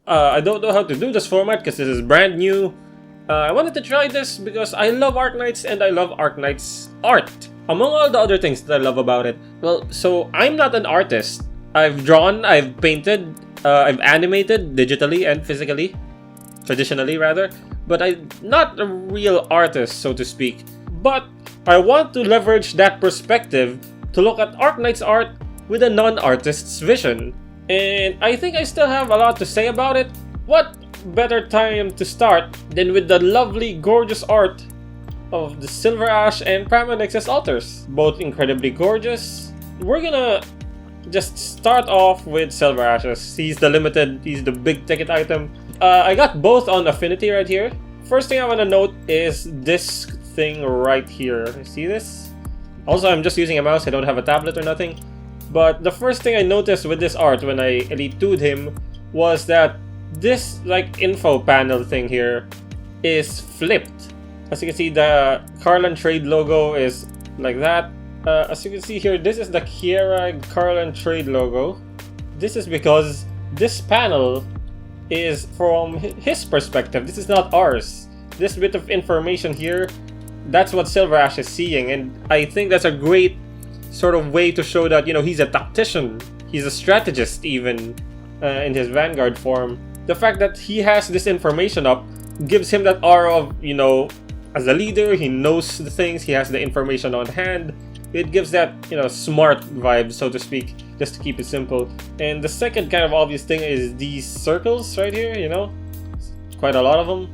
I don't know how to do this format because this is brand new. I wanted to try this because I love Arknights and I love Arknights art, among all the other things that I love about it. Well, so I'm not an artist. I've drawn, I've painted, I've animated digitally and physically, traditionally rather, but I'm not a real artist, so to speak. But I want to leverage that perspective to look at Arknights art with a non-artist's vision. And I think I still have a lot to say about it. What better time to start than with the lovely, gorgeous art of the SilverAsh and Pramanix's authors. Both incredibly gorgeous. We're gonna just start off with SilverAsh's. He's the big ticket item. I got both on Affinity right here. First thing I want to note is this thing right here. See this? Also, I'm just using a mouse. I don't have a tablet or nothing. But the first thing I noticed with this art when I Elite 2'd him was that this like info panel thing here is flipped. As you can see, the Carlan Trade logo is like that. As you can see here, this is the Kiera Carlan Trade logo. This is because this panel is from his perspective. This is not ours. This bit of information here, that's what SilverAsh is seeing, and I think that's a great sort of way to show that, you know, he's a tactician, he's a strategist even in his Vanguard form. The fact that he has this information up gives him that aura of, you know, as a leader, he knows the things, he has the information on hand. It gives that, you know, smart vibe, so to speak, just to keep it simple. And the second kind of obvious thing is these circles right here, you know, quite a lot of them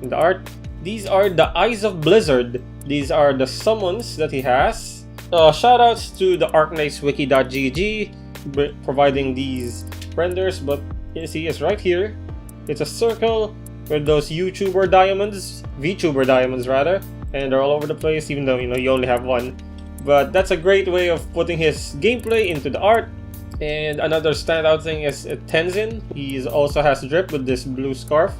in the art. These are the Eyes of Blizzard. These are the summons that he has. Shoutouts to the Arknightswiki.gg providing these renders, but you see it's right here. It's a circle with those VTuber diamonds rather, and they're all over the place, even though, you know, you only have one. But that's a great way of putting his gameplay into the art. And another standout thing is Tenzin. He also has drip with this blue scarf.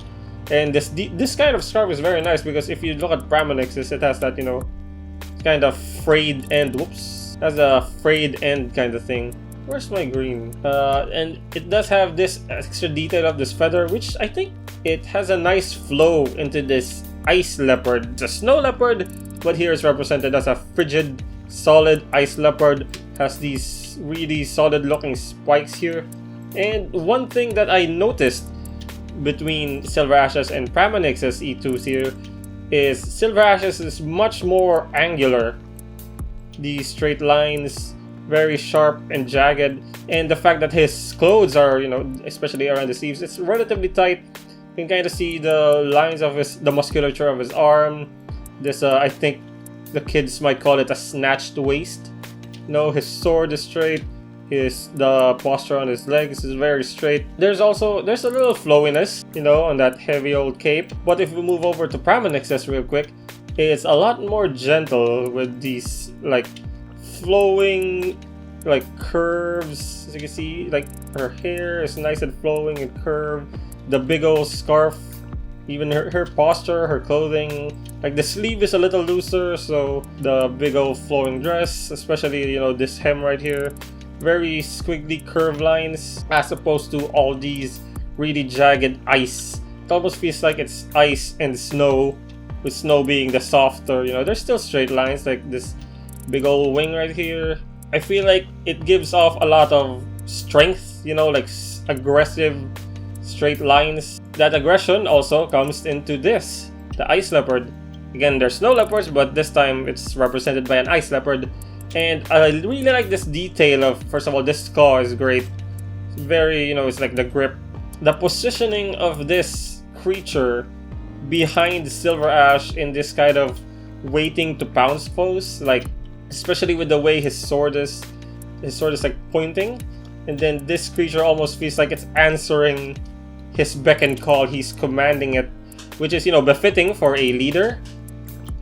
And this kind of scarf is very nice because if you look at Pramanix's, it has that, you know, kind of frayed end. Whoops. Has a frayed end kind of thing. Where's my green? And it does have this extra detail of this feather, which I think it has a nice flow into this ice leopard. It's a snow leopard, but here it's represented as a frigid, solid ice leopard. Has these really solid looking spikes here. And one thing that I noticed between SilverAsh's and Pramanix's E2s here is SilverAsh's is much more angular. These straight lines, very sharp and jagged, and the fact that his clothes are, you know, especially around the sleeves, it's relatively tight. You can kind of see the lines of the musculature of his arm. This, I think the kids might call it a snatched waist. No, his sword is straight. The posture on his legs is very straight. There's a little flowiness, you know, on that heavy old cape. But if we move over to Pramanix's real quick, it's a lot more gentle with these like flowing like curves. As you can see, like her hair is nice and flowing and curved. The big old scarf, even her posture, her clothing, like the sleeve is a little looser, so the big old flowing dress, especially, you know, this hem right here, very squiggly curved lines as opposed to all these really jagged ice. It almost feels like it's ice and snow, with snow being the softer, you know. There's still straight lines like this big old wing right here. I feel like it gives off a lot of strength, you know, like aggressive straight lines. That aggression also comes into this, the ice leopard. Again, there's snow leopards, but this time it's represented by an ice leopard. And I really like this detail of, first of all, this claw is great. It's very, you know, it's like the grip. The positioning of this creature behind SilverAsh in this kind of waiting to pounce pose, like especially with the way his sword is like pointing, and then this creature almost feels like it's answering his beck and call. He's commanding it, which is, you know, befitting for a leader,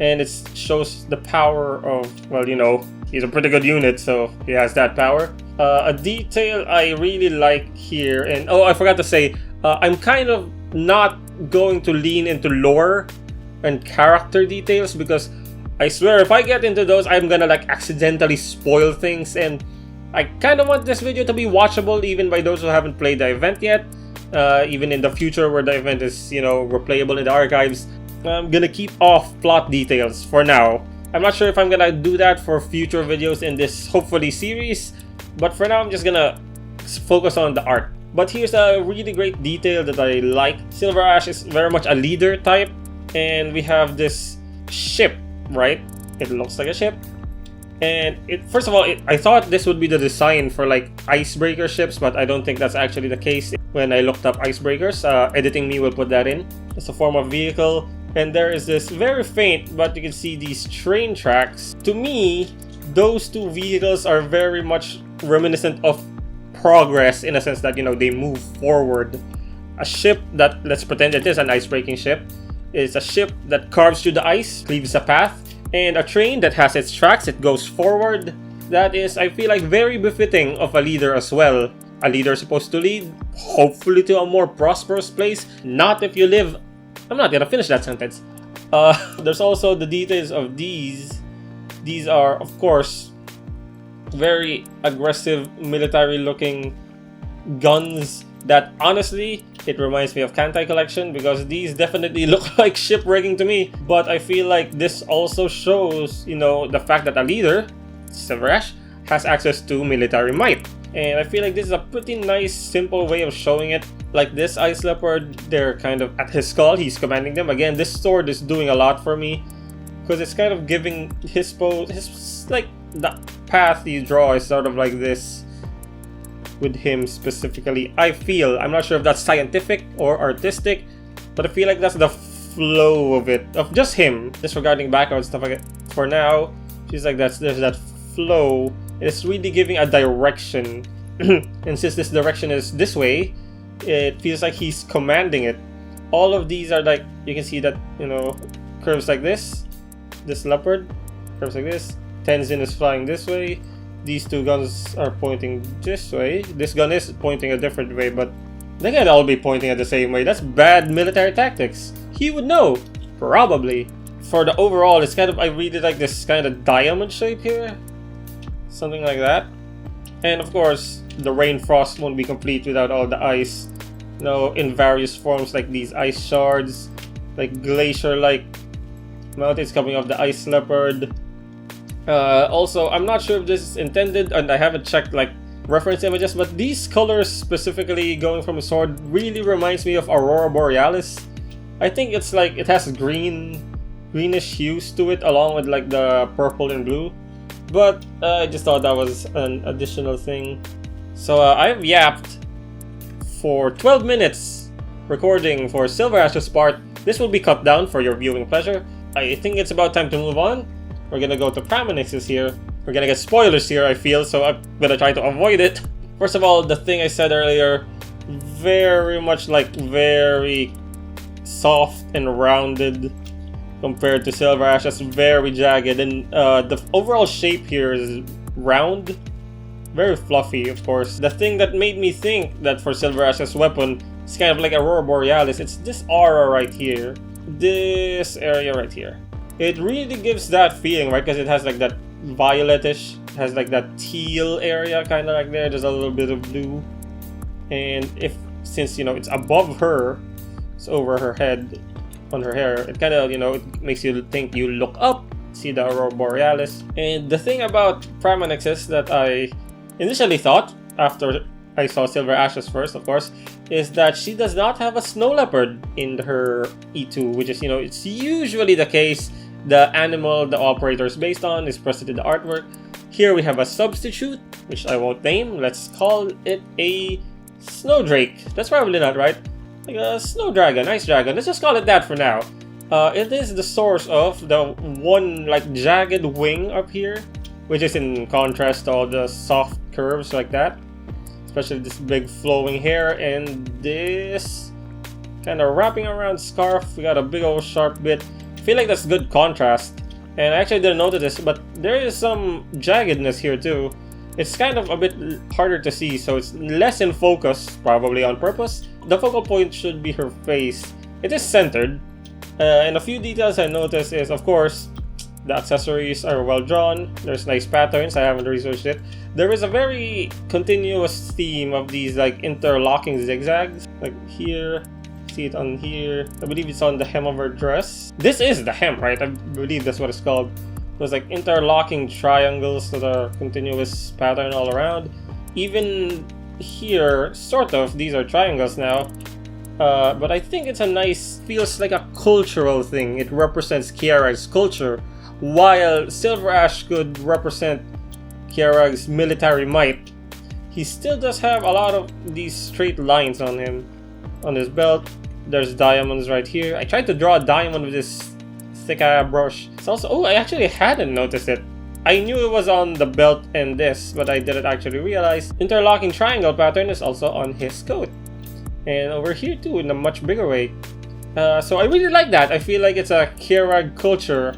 and it shows the power of, well, you know, he's a pretty good unit, so he has that power. A detail I really like here, and oh, I forgot to say, I'm kind of not going to lean into lore and character details, because I swear if I get into those, I'm gonna like accidentally spoil things, and I kind of want this video to be watchable even by those who haven't played the event yet. even in the future where the event is, you know, replayable in the archives. I'm gonna keep off plot details for now. I'm not sure if I'm gonna do that for future videos in this, hopefully, series, but for now I'm just gonna focus on the art. But here's a really great detail that I like. SilverAsh is very much a leader type, and we have this ship, right? It looks like a ship. And first of all, I thought this would be the design for like icebreaker ships, but I don't think that's actually the case. When I looked up icebreakers, editing me will put that in. It's a form of vehicle, and there is this very faint, but you can see these train tracks. To me, those two vehicles are very much reminiscent of progress, in a sense that, you know, they move forward. A ship that, let's pretend it is an ice-breaking ship, is a ship that carves through the ice, cleaves a path. And a train that has its tracks, it goes forward. That is, I feel like, very befitting of a leader as well. A leader is supposed to lead, hopefully, to a more prosperous place. Not if you live... I'm not gonna finish that sentence. There's also the details of these. These are, of course, very aggressive, military-looking guns that, honestly, it reminds me of Kantai Collection, because these definitely look like shipwrecking to me. But I feel like this also shows, you know, the fact that a leader, SilverAsh, has access to military might. And I feel like this is a pretty nice, simple way of showing it. Like this Ice Leopard, they're kind of at his skull, he's commanding them. Again, this sword is doing a lot for me, because it's kind of giving his pose, like, the path you draw is sort of like this. With him specifically, I feel, I'm not sure if that's scientific or artistic, but I feel like that's the flow of it, of just him, disregarding background stuff like that. For now, she's like there's that flow. It's really giving a direction, and since this direction is this way, it feels like he's commanding it. All of these are like, you can see that, you know, curves like this leopard curves like this. Tenzin is flying this way. These two guns are pointing this way. This gun is pointing a different way, but they can't all be pointing at the same way. That's bad military tactics. He would know, probably. For the overall, it's kind of, I really like this kind of diamond shape here. Something like that. And of course, the rain frost won't be complete without all the ice. You know, in various forms, like these ice shards, like glacier-like mountains coming off the ice leopard. Also, I'm not sure if this is intended, and I haven't checked like reference images, but these colors specifically going from a sword really reminds me of Aurora Borealis. I think it's like it has greenish hues to it, along with like the purple and blue. But I just thought that was an additional thing. So I've yapped for 12 minutes recording for SilverAsh's part. This will be cut down for your viewing pleasure. I think it's about time to move on. We're gonna go to Pramanix's here. We're gonna get spoilers here, I feel, so I'm gonna try to avoid it. First of all, the thing I said earlier, very much like very soft and rounded compared to SilverAsh. That's very jagged, and the overall shape here is round, very fluffy, of course. The thing that made me think that for SilverAsh's weapon, it's kind of like Aurora Borealis. It's this aura right here, this area right here. It really gives that feeling, right? Because it has like that violetish, has like that teal area kind of like there. There's a little bit of blue, and since you know it's above her, it's over her head, on her hair, it kind of, you know, it makes you think, you look up, see the Aurora Borealis. And the thing about Pramanix is that I initially thought, after I saw SilverAsh's first, of course, is that she does not have a snow leopard in her E2, which is, you know, it's usually the case. The animal the operator is based on is present in the artwork. Here we have a substitute, which I won't name. Let's call it a Snowdrake. That's probably not right. Like a snow dragon, ice dragon. Let's just call it that for now. It is the source of the one like jagged wing up here, which is in contrast to all the soft curves like that. Especially this big flowing hair and this kind of wrapping around scarf. We got a big old sharp bit. I feel like that's good contrast. And I actually didn't notice this, but there is some jaggedness here too. It's kind of a bit harder to see, so it's less in focus, probably on purpose. The focal point should be her face. It is centered. And a few details I noticed is, of course, The accessories are well drawn. There's nice patterns. I haven't researched it. There is a very continuous theme of these like interlocking zigzags. Like here, see it on here. I believe it's on the hem of her dress. This is the hem, right? I believe that's what it's called. There's like interlocking triangles that are continuous pattern all around. Even here, sort of, these are triangles now. But I think it's a nice, feels like a cultural thing. It represents Kiara's culture, while SilverAsh could represent Kiara's military might. He still does have a lot of these straight lines on him. On his belt, there's diamonds right here. I tried to draw a diamond with this thick brush. It's also, oh, I actually hadn't noticed it. I knew it was on the belt and this, but I didn't actually realize. Interlocking triangle pattern is also on his coat. And over here too, in a much bigger way. So I really like that. I feel like it's a Kiara culture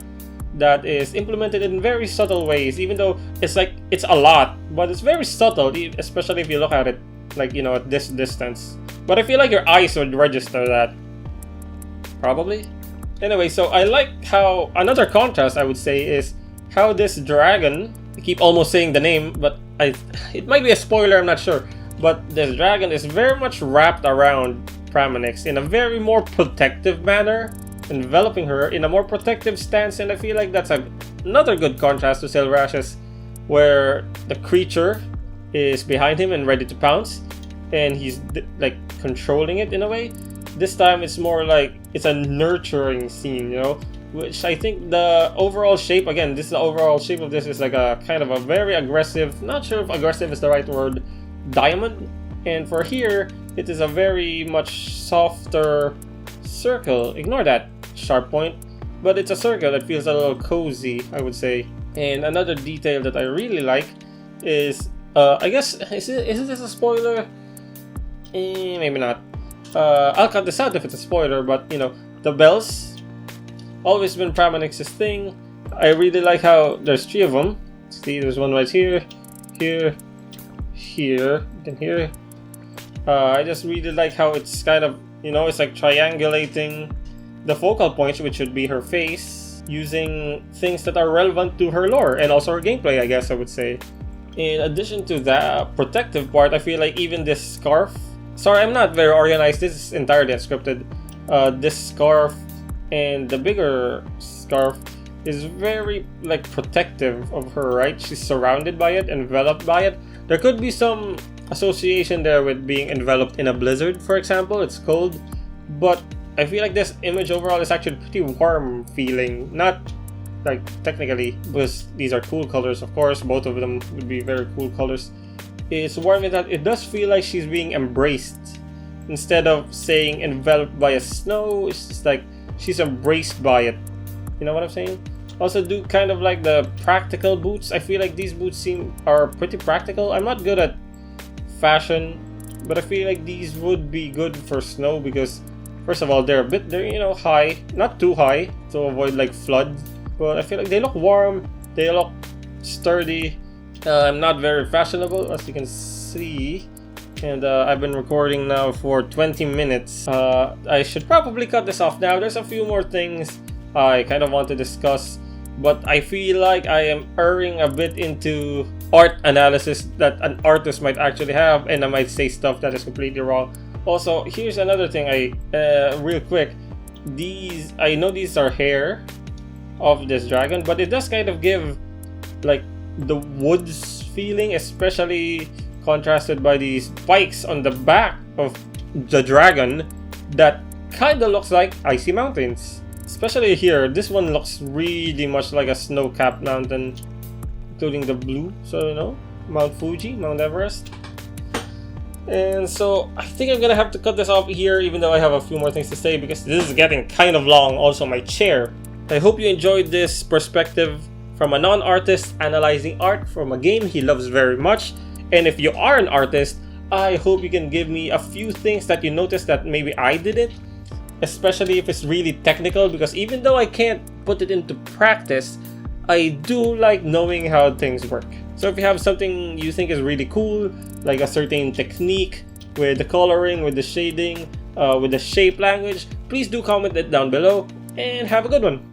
that is implemented in very subtle ways, even though it's like, it's a lot, but it's very subtle, especially if you look at it, like, you know, at this distance. But I feel like your eyes would register that. Probably. Anyway, so I like how, another contrast I would say is how this dragon, I keep almost saying the name, but it might be a spoiler, I'm not sure. But this dragon is very much wrapped around Pramanix in a very more protective manner, enveloping her in a more protective stance, and I feel like that's another good contrast to SilverAsh's, where the creature is behind him and ready to pounce, and he's like controlling it in a way. This time it's more like it's a nurturing scene, you know, which I think the overall shape, again, this is the overall shape of this is like a kind of a very aggressive, not sure if aggressive is the right word, diamond, and for here it is a very much softer circle. Ignore that sharp point, but it's a circle that feels a little cozy, I would say. And another detail that I really like is I guess is this a spoiler? Maybe not. I'll cut this out if it's a spoiler, but you know, the bells always been Pramanix's thing. I really like how there's 3 of them. See, there's one right here, here, and here. I just really like how it's kind of, you know, it's like triangulating the focal points, which should be her face, using things that are relevant to her lore and also her gameplay, I guess I would say. In addition to the protective part, I feel like even this scarf, sorry, I'm not very organized, this is entirely unscripted. This scarf and the bigger scarf is very like protective of her, right? She's surrounded by it, enveloped by it. There could be some association there with being enveloped in a blizzard, for example. It's cold, but I feel like this image overall is actually pretty warm feeling. Not like technically, because these are cool colors, of course, both of them would be very cool colors. It's warm in that it does feel like she's being embraced. Instead of saying enveloped by a snow, it's just like she's embraced by it. You know what I'm saying? Also do kind of like the practical boots. I feel like these boots are pretty practical. I'm not good at fashion, but I feel like these would be good for snow because first of all, they're you know, high, not too high to avoid like flood, but I feel like they look warm, they look sturdy. I'm not very fashionable, as you can see, and I've been recording now for 20 minutes. I should probably cut this off now. There's a few more things I kind of want to discuss, but I feel like I am erring a bit into art analysis that an artist might actually have, and I might say stuff that is completely wrong. Also, here's another thing, real quick, I know these are hair of this dragon, but it does kind of give like the woods feeling, especially contrasted by these spikes on the back of the dragon that kind of looks like icy mountains. Especially here, this one looks really much like a snow-capped mountain, including the blue, so you know, Mount Fuji, Mount Everest. And so I think I'm gonna have to cut this off here, even though I have a few more things to say because this is getting kind of long. Also my chair. I hope you enjoyed this perspective from a non-artist analyzing art from a game he loves very much. And if you are an artist, I hope you can give me a few things that you noticed that maybe I didn't, especially if it's really technical, because even though I can't put it into practice, I do like knowing how things work. So if you have something you think is really cool, like a certain technique with the coloring, with the shading, with the shape language, please do comment it down below, and have a good one.